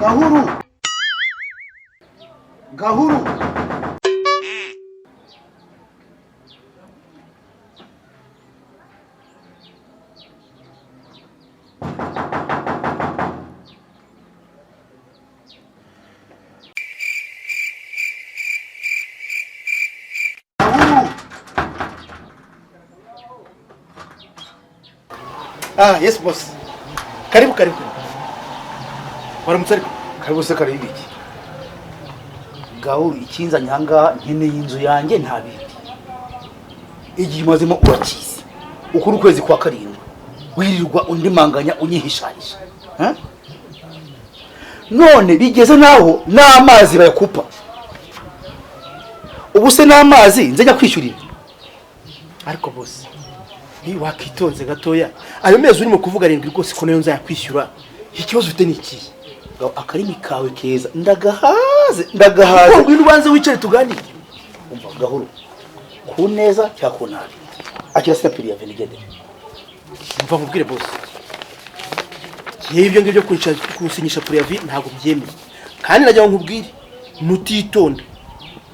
Gahuru. Gahuru. Ah, yes boss. Karibu. Waramutse Karibu se karibu iki? Gahuru ikinza nyanga nkeneye inzu yanjye nta bindi. Igihe mazemo urakizi. Ukuri ukwezi kwa karindwi. Wirirwa undi manganya unyihisharisha. None bigeze naho n'amazi bayakupa. Ubu se n'amazi nzenya kwishyurira. ariko boss. Ni wakitonze gatoya. Ayo mezi urimo kuvuga arindwi rwose ko nayo nzayakwishyura. Ikibazo ufite ni iki? Akarimi kawe keza ndagahaze ngo ubanze wicare tuganire. Umva Gahuru ku neza cyangwa ku nabi akira sapiri ya venigede. Umva nkubwire boss, ibyo ngibyo kusinyisha preavi ntabwo byemeye, kandi najya nkubwire nutitonda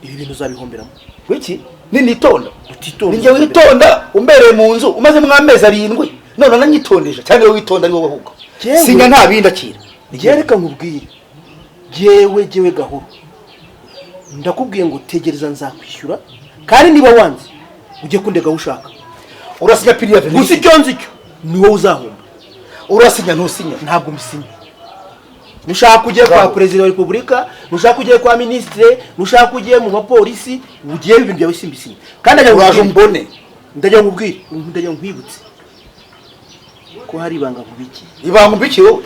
ibi bintu uzabihomberamo. Wiki nitonda utitonda ninjye witonda umbereye mu nzu umaze mwamezi 7 none nanyitondesha cyangwa witonda ari wowe ahubwo sinya nta bindi akira. Reka nkubwire jewe Gahuru, ndakubwiye ngo tegereza nzakwishyura, kandi niba wanze ujye kundega ushaka urasinya period gusa icyo nzicyo ni wowe uzahomba. Urasinya ntusinya? Ntabwo mbisinya. Nushaka kujye kwa president wa Republika, nushaka kujye kwa ministre, nushaka kujye mu bapolisi, ugiye ibintu byawe simbisinya. Kandi ajya uraje mbone ndajya nkubwire, ndajya nkwibutse ko hari ibanga nkubiki. Ibanga mbiki wowe?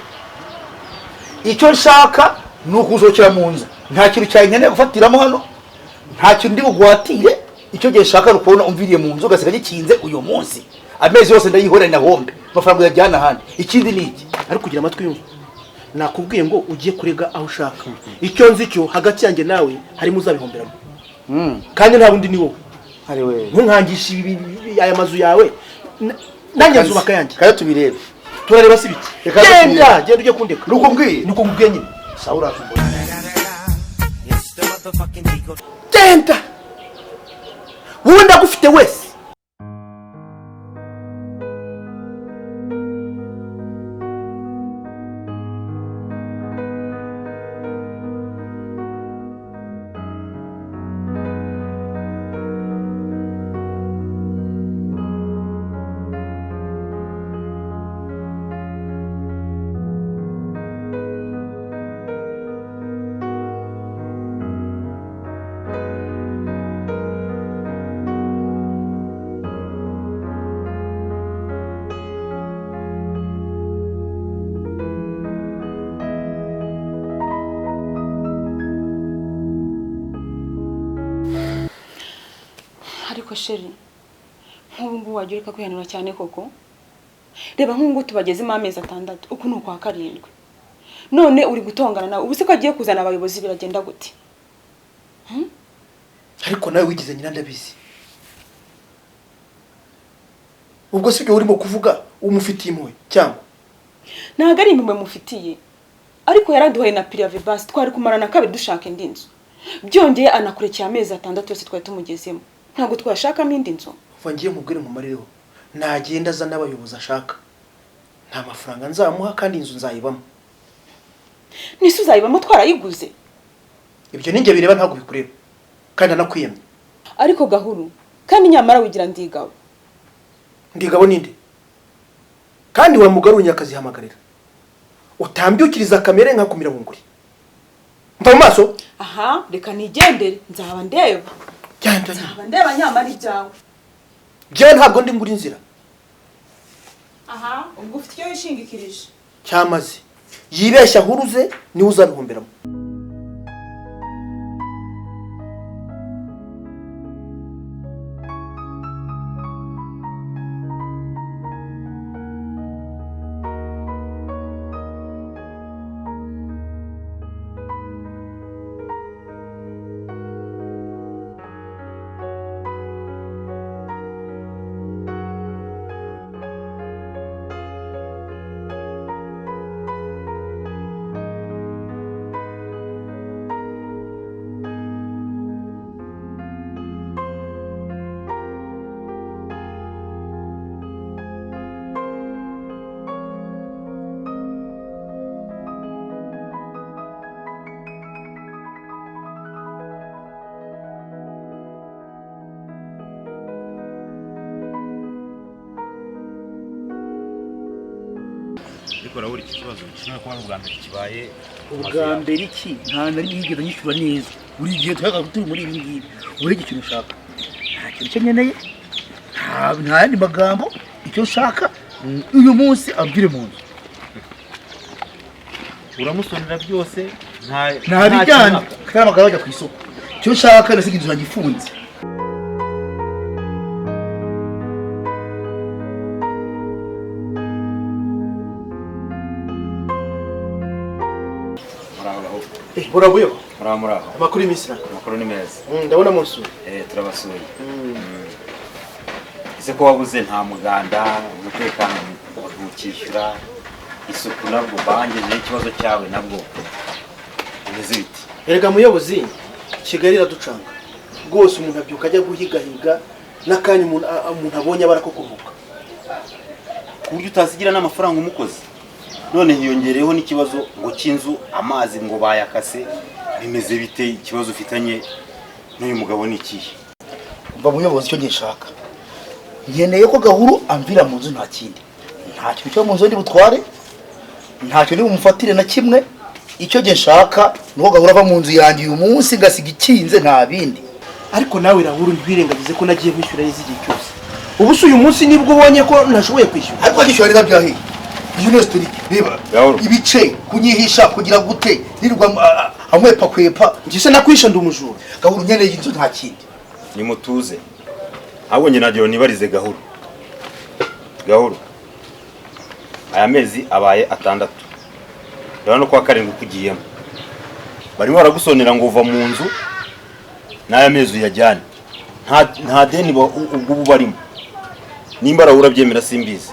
Icyo nshaka nukuzokera mu nzu, nta kintu cyanyene gufatiramo hano, nta kintu ndi bugwatire. Icyo gihe nshaka rukubona umviriye mu nzu gasiga gikinze uyu munsi, amezi yose ndayihora na hombe mafaranga yajyana handi. Ikindi ni iki? Ari kugira amatwi yumva, nakubwiye ngo ugiye kurega aho ushaka. Icyo nzi cyo hagati yanjye nawe harimo uzabihomberamo. Kandi nta bundi ni wowe. Ari we ntunkangisha aya mazu yawe, nanjye nzubaka yanjye. Kayo tubirebe turareba sibiki. Genda ujye kundeka. Nuko mbwiye nyine. Sawa urashobora. Genda wowe ndagufite wese. Ariko sheri, nk'ubu wajya ureka kwihanura cyane koko. Reba nk'ubu tubagezemo amezi 6 uku ni ukwa karindwi. None uri gutongana nawe, ubu se ko agiye kuzana abayobozi biragenda gute? Ariko nawe wigize nyina ndabizi. Ubwo sibyo urimo kuvuga umufitiye impuhwe cyangwa? Ntago ari impuhwe mufitiye, ariko yaraduhaye na preavi basi twari kumarana kabiri dushaka indi nzu. Byongeye anakurekeye amezi 6 yose twari tumugezemo. Ntago twashakamo indi nzu. Vangiye mubwire mu marireho, nagenda za n'abayobozi ashaka. Nta mafaranga nzamuha kandi inzu nzayibamo. Nisu uzayibamo twarayiguze. Ibyo ninjye bireba ntago bikureba. Kandi anakwiyemye. Ariko Gahuru, kandi nyamara wigira ndigabo. Ndigabo ninde? Kandi wa mugarunya akazi hamagarira. Utambyukiriza kamere nka kumira bunguri. Mva maso? Aha, reka nigendere, nzaba ndeba. Cyanda ndeba nyamara ibyawe. Je ntabwo ndi muri nzira. Aha, ubwo ufite icyo yishingikirije. Cyamaze. Yibeshya huruze ni uzabihomberamo. ariko urabura iki kibazo gishobora kuba ari ubwa mbere kibaye. ubwa mbere iki nta na rimwe yigeze nyishyura neza, buri gihe tuyaga turi muri ibi ngibi. Uri ikintu ushaka, nta kintu cyo nkeneye, nta yandi magambo. Icyo nshaka uyu munsi ambwire mu nzu. Uramusonera byose nta bijyanye kandi amagara bajya ku isoko. Icyo nshaka nasiga inzu yanjye ifunze. Urabuye? Muraho. Amakuru y'imisira? Amakuru ni meza. Ndabona musuye. Turabasuye. Ese ko wabuze nta muganda, umutekano ntukishyura, isuku nabwo bangejeje ikibazo cyawe nabwo bimeze biti? Erega muyobozi, Kigali iraducanga rwose. Umuntu abyuka ajya guhigahiga n'akanya umuntu abonye abara ko kuruhuka, ku buryo utasigira n'amafaranga umukozi. None hiyongereyeho n'ikibazo ngo cy'inzu, amazi ngo bayakase. Bimeze bite? Ikibazo ufitanye n'uyu mugabo ni ikihe? Mva muyobozi, icyo ngishaka nkeneye ko Gahuru amvira mu nzu, nta kindi. Nta kintu cyo mu nzu ndi butware, nta kintu bumufatire na kimwe. Icyo ngishaka nuko Gahuru ava mu nzu yanjye uyu munsi ngasiga ikinze, nta bindi. ariko nawe Rahuru ntwirengagize ko nagiye kwishyura igihe cyose. Ubu se uyu munsi nibwo ubonye ko nashoboye kwishyura? Ariko gishyura rero byahiye. University reba ibice kunyihisha kugira gute nirwa amwepa kwepa. Ngise nakwisha ndi umujura. Gahuru nkeneye inzu, nta kindi. Nimutuze. Abonye nagiye nibarize Gahuru. Aya mezi abaye 6. Rero kwa karindwi kugiyemo. Barimo baragusonera ngo uva mu nzu n'aya mezi yajyane. Nta deni ubwo barimo. Nimba urabyemera simbizi.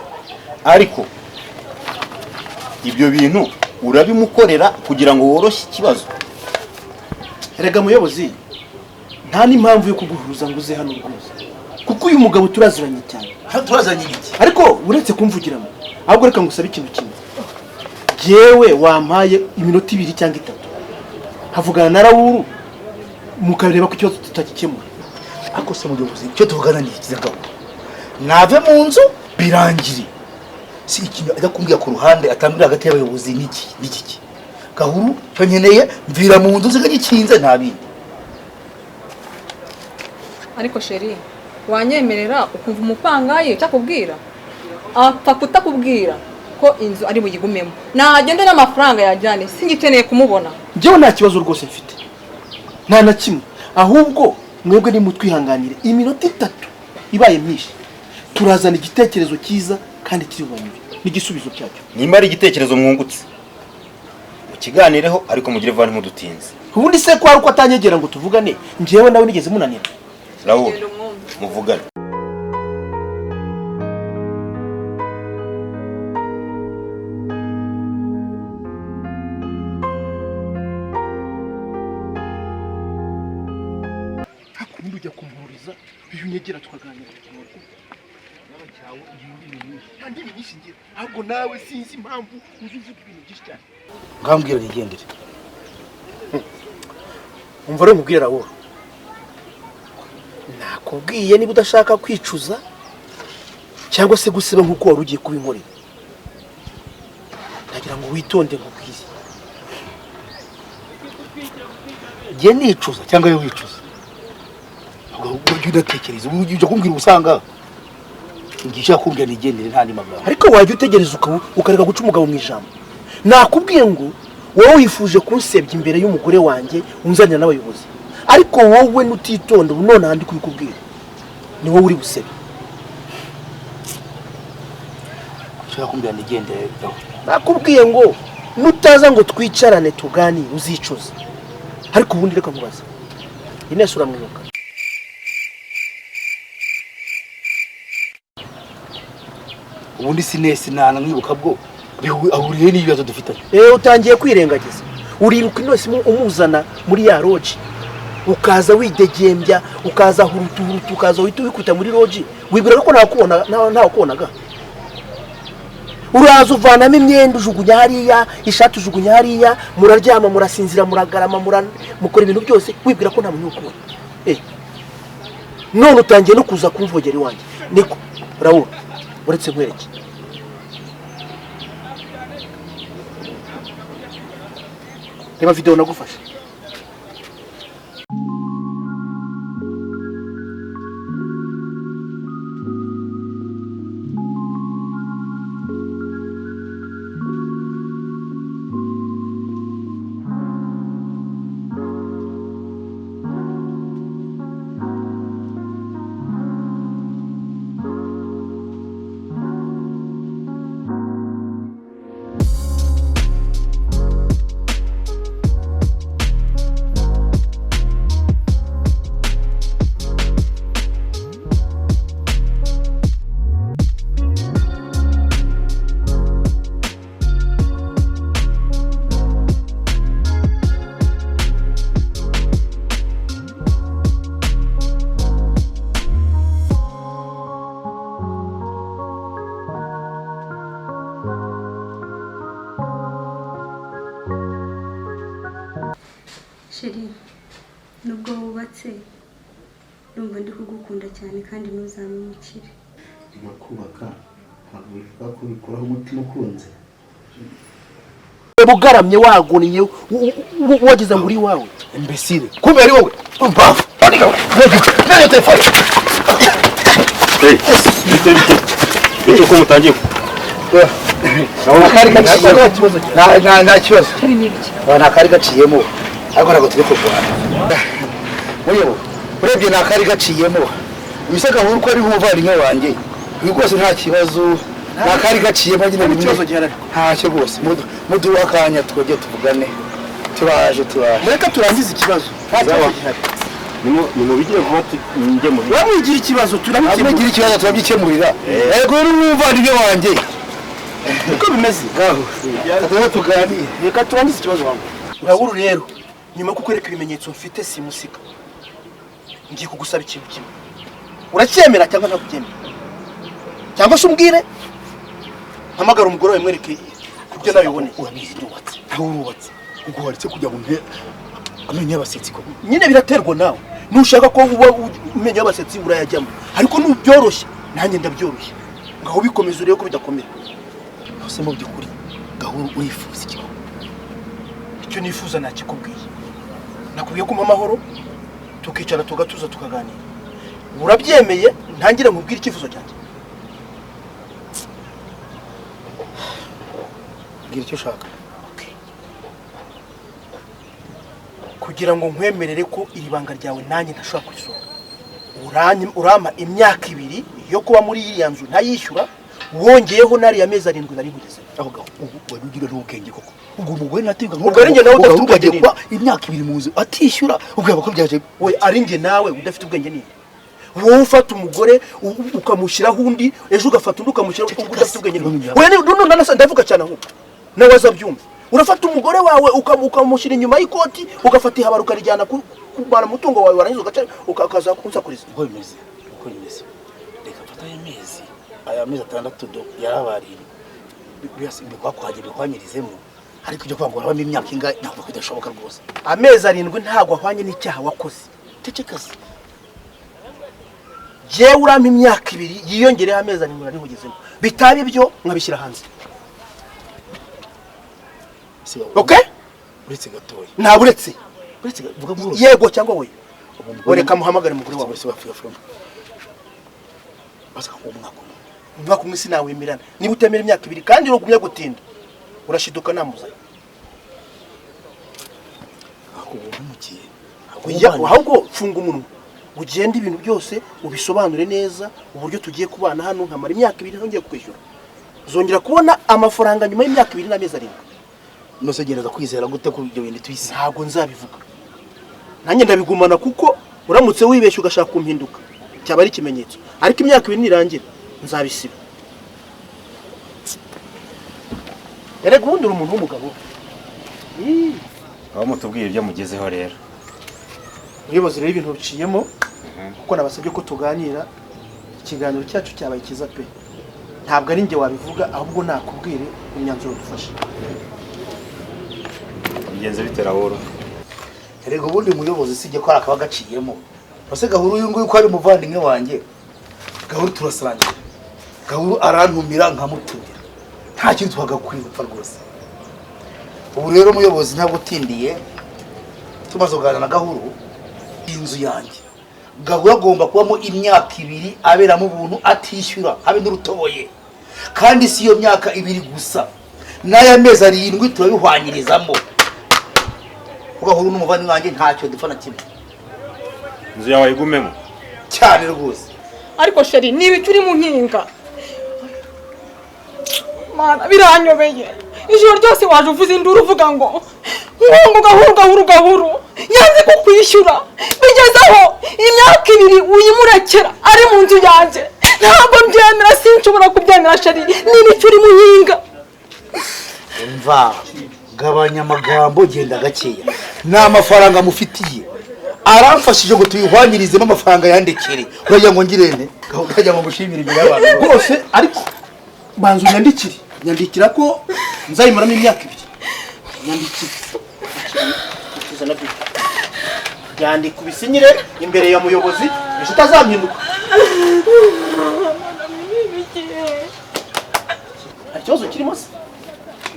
Ariko ibyo bintu urabimukorera kugira ngo woroshye ikibazo. Erega muyobozi, nta n'impamvu yo kuguhuruza ngo uze hano rwose, kuko uyu mugabo turaziranye cyane. Turazanye iki? Ariko uretse kumvugiramo, ahubwo reka ngusabe ikintu kimwe. Jewe wampaye iminota 2 cyangwa 3 havugana na Rahuru mukareba ko ikibazo tutakikemura. Ako se muyobozi, icyo tuvugana ni iki Gahuru? Nave mu nzu birangire. Si ikintu ajya kumbwira ku ruhande atambira hagati y'abayobozi n'iki. Gahuru cyo nkeneye mvira mu nzu zigagikinze, nta bindi. Ariko sheri, wanyemerera ukumva umupangaye cyakubwira? Apfa kutakubwira ko inzu ari buyigumemo. Nagende n'amafaranga yajyane, singikeneye kumubona. Jewe nta kibazo rwose mfite, nta na kimwe. Ahubwo mwebwe ni mutwihanganire iminota 3 ibaye myinshi, turazana igitekerezo cyiza kandi kiribanyuye n'igisubizo cyacyo. Nimba ari igitekerezo mwungutse ukiganireho, ariko mugire vani mudutinze. Ubundi se ko ari uko atanyegera ngo tuvugane, njewe nawe nigeze munanira. Rahuru muvugane. Hakundi ujya kumuriza biyunyegera tukaganira. Kandi nyinshi ahubwo nawe sinzi impamvu uzuvuga ibintu byinshi cyane. Ngambwira nigendere. Umva rero mubwira Rahuru, nakubwiye niba udashaka kwicuza cyangwa se gusiba nkuko wari ugiye kubinkorera, nagira ngo witonde nkubwiye. Je nicuza cyangwa yo wicuza? Ujye udatekereza, ujye kumbwira usanga ngisha kumbwira nigendere, nta magambo. Ariko wajya utegereza ukareka guca umugabo mu ijambo. Nakubwiye ngo wowe wifuje kunsebya imbere y'umugore wanjye unzanira n'abayobozi, ariko wowe nutitonda ubu none handi kubikubwira ni wowe uri busebe. Ushaka kumbwira nigendere? Nakubwiye ngo nutaza ngo twicarane tugani uzicuza. Ariko ubundi reka nkubaza, Ines uramwibuka? Ubundi sinesi nana mwibuka bwo ahuriye n'ibibazo dufitanye. Utangiye kwirengagiza. Uriruka Ines umuzana muri ya lodge, ukaza widegembya, ukaza hurutu, ukaza uhita wikuta muri lodge, wibwira ko nta kubonaga. Uraza uvanamo imyenda ujugunya hariya, ishati ujugunya hariya, muraryama murasinzira muragarama mukora ibintu byose, wibwira ko nta muntu ukubona. None utangiye no kuza kumvogera iwanjye. Niko Rahuru, uretse nkwereke, reba video nagufashe. Sheri, nubwo wubatse numva ndi kugukunda cyane kandi ntuzamumukire. Ndimo kubaka ntabwo bivuga ko bikuraho umutima ukunze. Bugaramye wagoniye wagize ngo uri wawe. Imbesire. Kumbe ari wowe. Umbafu. Nani telefone? Bite ko mutangiye Nakari gaciye nta kibazo. Nakari gaciyemo. Ariko ntabwo turi kurwana. Muyo, urebye nakari gaciyemo. Ibisaka nkuru ko ari nk'umuvandimwe wanjye. Ibi rwose nta kibazo. Nakari gaciyemo nyine ikibazo gihari. Ntacyo rwose. Muduha akanya twongeye tuvugane. Turaje. Mureka turangize ikibazo. Nta kibazo gihari. ni mu bigiye kuba njye mu Wamwigira ikibazo turamukemurira ikibazo turabyikemurira. Yego uri umuvandimwe wanjye. Uko bimeze? Gaho tuganire. Reka turangize ikibazo wangu. Gahuru rero nyuma kukwereka ibimenyetso mfite simusika. Ngiye kugusaba ikintu kimwe. Uracyemera cyangwa ntakubyemera? Cyangwa se umbwire? Hamagara umugore wawe mwereke kubyo nabiboneye. Urabizi ndubatse. Aho urubatse. Ubwo waritse kujya mu nte amenye abasetsi ko. Nyine biraterwa nawe. Nushaka ko uba umenye abasetsi urayajyamo. Ariko nubyoroshye nanjye ndabyoroshye. Ngaho bikomeza urebe ko bidakomera. Hose mu byukuri Gahuru urifuza iki? Icyo nifuza nakikubwiye. Nakubwiye ko amahoro tukicara tugatuza tukaganira. Urabyemeye ntangire nkubwire icyifuzo cyanjye. Gira icyo ushaka. Kugira ngo nkwemerere ko iri banga ryawe nanjye ntashobora kurisohora. Urama imyaka 2 yo kuba muri iriya nzu ntayishyura, wongeyeho nari amezi 7 nari ngugeze. Aho gaho wari ugira n'ubwenge koko. Ubwo umugore natinga ubwo ari nge nawe udafite ubwenge kwa imyaka 2 mu nzu atishyura ubwo ko byaje. We ari nge nawe udafite ubwenge ni wowe ufata umugore ukamushyiraho undi ejo ugafata undi ukamushyiraho udafite ubwenge ni we none ndavuga cyane aho nawe azabyumva. Urafata umugore wawe ukamushyira inyuma y'ikoti ugafata ihabaruka rijyana kubana mutungo wawe warangiza ukaza kunsakuriza. Uko bimeze reka fata aya mezi 6 do yarabarira byose bikwanyirizemo. Ariko ibyo kwangura abamo imyaka inga ntabwo bidashoboka rwose. Amezi 7 ntago ahwanye n'icyaha wakoze. Tecekaze je urama imyaka 2 yiyongereho amezi 7 nari nkugezemo. Bitabi byo nkabishyira hanze. Okay? Uretse gatoya. Nta buretse. Vuga ngo yego cyangwa wowe. Ureka muhamagare umugore wawe se bapfuye from. Basa ko umwaka umwe sinawemerana. Niba utemera imyaka 2 kandi urugumye gutinda. Urashiduka namuzaye. Ahubwo funga umunwa. Ugende ibintu byose ubisobanure neza uburyo tugiye kubana hano nkamara imyaka 2 nongeye kwishyura. Uzongera kubona amafaranga nyuma y'imyaka 2 n'amezi 7. Nose gereza kwizera gute ko ibyo bintu twise. Ntabwo nzabivuga. Nanjye ndabigumana kuko uramutse wibeshye ugashaka kumpinduka. Cyaba ari ikimenyetso. Ariko imyaka 2 nirangira nzabisiba. Erega ubundi uri umuntu w'umugabo. aho mutubwiye ibyo mugezeho rero. Uribaza rero ibintu biciyemo kuko nabasabye ko tuganira. Ikiganiro cyacu cyabaye kiza pe. Ntabwo ari nge wabivuga ahubwo nakubwire imyanzuro dufashe. Byagenze bitera horo. Erega ubundi muyobozi sije ko akaba gaciyemo. Base Gahuru uyu nguyu ko ari muvandimwe wanjye. Gahuru turasangira. Gahuru arantumira nkamutumira. Nta kintu twagakwiye gupfa rwose. ubu rero umuyobozi ntabwo utindiye tumaze kuganira na Gahuru inzu yanjye Gahuru agomba kubamo imyaka 2 aberamo ubuntu atishyura habe n'urutoboye kandi si iyo myaka 2 gusa n'aya mezi 7 turabihwanyirizamo Gahuru n'umuvandimwe wanjye ntacyo dupfa na kimwe inzu yawe igumemo cyane rwose ariko sheri niba icyo mu nkinga mana biranyobeye ijoro ryose waje uvuze induru uvuga ngo Gahuru yanze kukwishyura bigezaho imyaka 2 uyimurekera ari mu nzu yanjye ntabwo mbyemera sinshobora kubyemera sheri niba icyo mu nkinga umva gabanya amagambo genda gakeya n'amafaranga mufitiye aramfashije ngo tuyihwanyirizemo amafaranga yandekere uragira ngo ngirene ukajya ngo gushimira imbere y'abantu rwose ariko banzu nyandikira ko nzayimaramo imyaka 2 nyandikira kuzana byo yandika ubisinyire imbere ya muyobozi ejo utazampinduka ikibazo kirimo se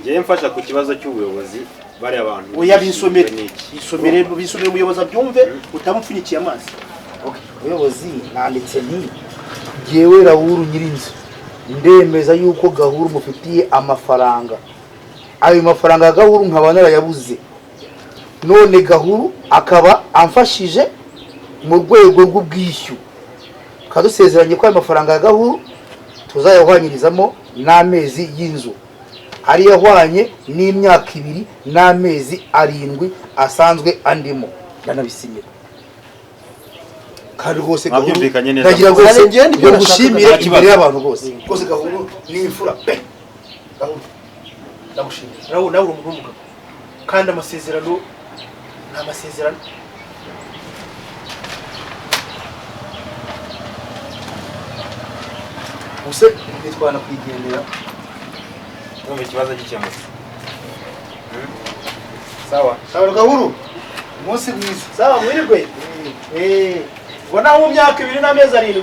ngiye mfasha ku kibazo cy'ubuyobozi bari abantu oya bisomere umuyobozi abyumve utamupfunyikiye amazi ubuyobozi nanditse nti jewe Rahuru nyirinzu ndemeza yuko Gahuru mufitiye amafaranga ayo mafaranga ya Gahuru nkaba narayabuze none Gahuru akaba amfashije mu rwego rw'ubwishyu kadusezeranye ko ayo mafaranga ya Gahuru tuzayahwanyirizamo n'amezi y'inzu ari yahwanye n'imyaka 2 n'amezi 7 asanzwe andimo ndanabisinyira kandi rwose Gahuru ndagira ngo yo gushimira imbere y'abantu bose rwose Gahuru ni imfura pe Gahuru ndagushimira nawe uri umuntu w'umugabo kandi amasezerano n'amasezerano use nitwana kwigendera numva ikibazo gikemutse sawa Gahuru umunsi mwiza sawa mwirirwe ngo naho mu myaka 2 n'amezi 7